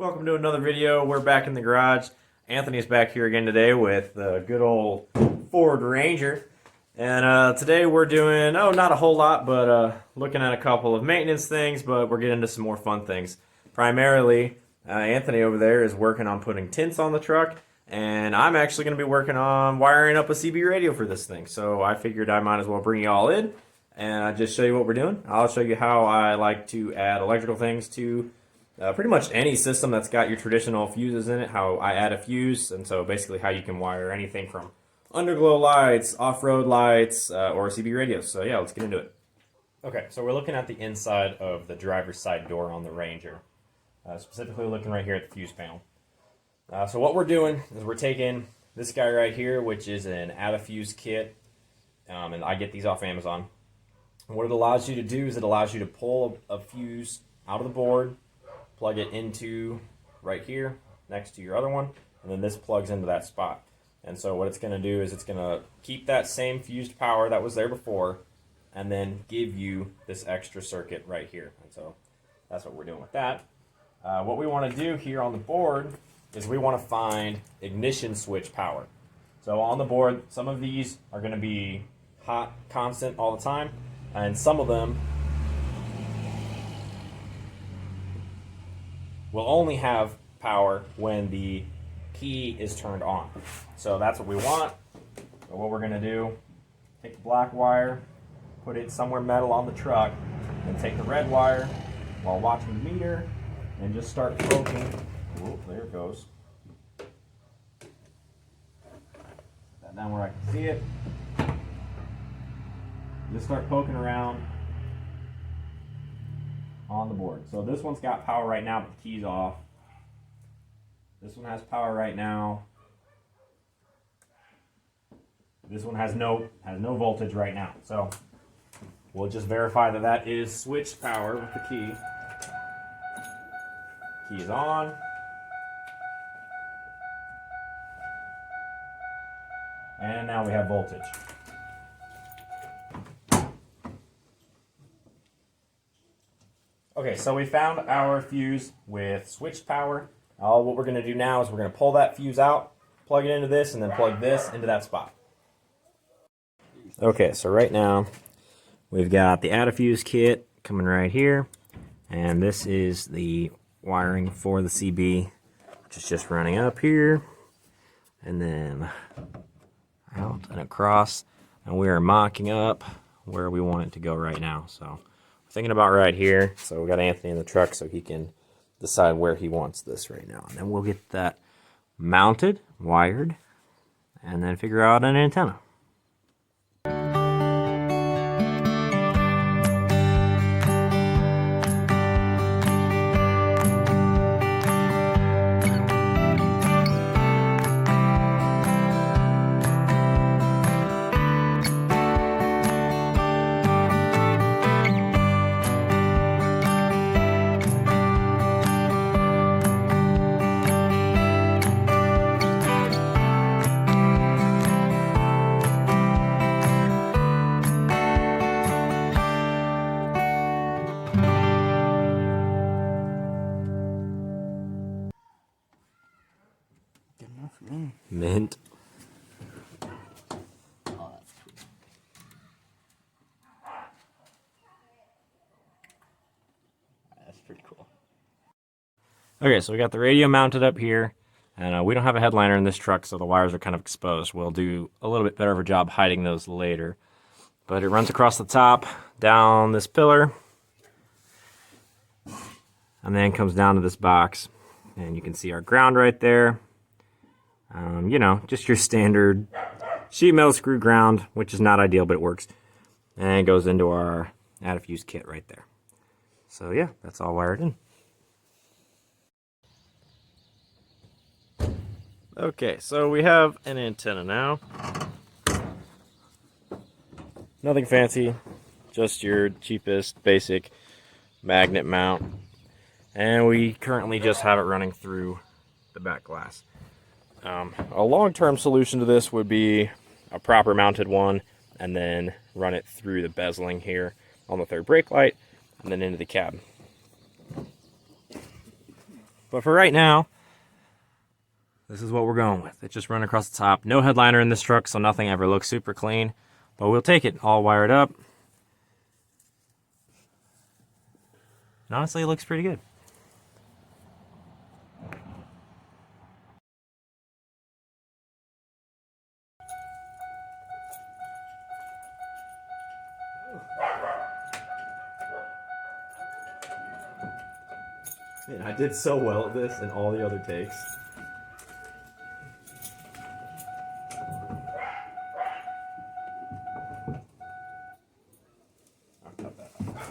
Welcome to another video. We're back in the garage. Anthony's back here again today with the good old Ford Ranger. And today we're doing, not a whole lot, but looking at a couple of maintenance things, but we're getting into some more fun things. Primarily, Anthony over there is working on putting tints on the truck, and I'm actually going to be working on wiring up a CB radio for this thing. So I figured I might as well bring you all in and just show you what we're doing. I'll show you how I like to add electrical things to pretty much any system that's got your traditional fuses in it, how I add a fuse, and so basically how you can wire anything from underglow lights, off-road lights, or CB radios. So yeah, let's get into it. Okay, so we're looking at the inside of the driver's side door on the Ranger, specifically looking right here at the fuse panel. So what we're doing is we're taking this guy right here, which is an add-a-fuse kit, and I get these off Amazon. And what it allows you to do is it allows you to pull a fuse out of the board, plug it into right here next to your other one, and then this plugs into that spot. And so what it's going to do is it's going to keep that same fused power that was there before and then give you this extra circuit right here. And so that's what we're doing with that. What we want to do here on the board is we want to find ignition switch power. So on the board, some of these are going to be hot, constant all the time, and some of them will only have power when the key is turned on. So that's what we want. So what we're going to do, take the black wire, put it somewhere metal on the truck, and take the red wire while watching the meter and just start poking. Whoop, there it goes. Put that down where I can see it. Just start poking around on the board. So this one's got power right now, but the key's off. This one has power right now. This one has no voltage right now. So we'll just verify that that is switched power with the key. Key is on. And now we have voltage. Okay, so we found our fuse with switched power. What we're going to do now is we're going to pull that fuse out, plug it into this, and then plug this into that spot. Okay, so right now we've got the add-a-fuse kit coming right here, and this is the wiring for the CB, which is just running up here, and then out and across, and we are mocking up where we want it to go right now. So we're thinking about right here, so we got Anthony in the truck so he can decide where he wants this right now. And then we'll get that mounted, wired, and then figure out an antenna. Mint. Oh, that's cool. That's pretty cool. Okay, so we got the radio mounted up here, and we don't have a headliner in this truck, so the wires are kind of exposed. We'll do a little bit better of a job hiding those later. But it runs across the top, down this pillar, and then comes down to this box. And you can see our ground right there. Just your standard sheet metal screw ground, which is not ideal, but it works. And it goes into our add-a-fuse kit right there. So yeah, that's all wired in. Okay, so we have an antenna now. Nothing fancy, just your cheapest basic magnet mount. And we currently just have it running through the back glass. A long-term solution to this would be a proper mounted one and then run it through the bezeling here on the third brake light and then into the cab. But for right now, this is what we're going with. It's just running across the top. No headliner in this truck, so nothing ever looks super clean. But we'll take it all wired up. And honestly, it looks pretty good. Man, I did so well at this and all the other takes.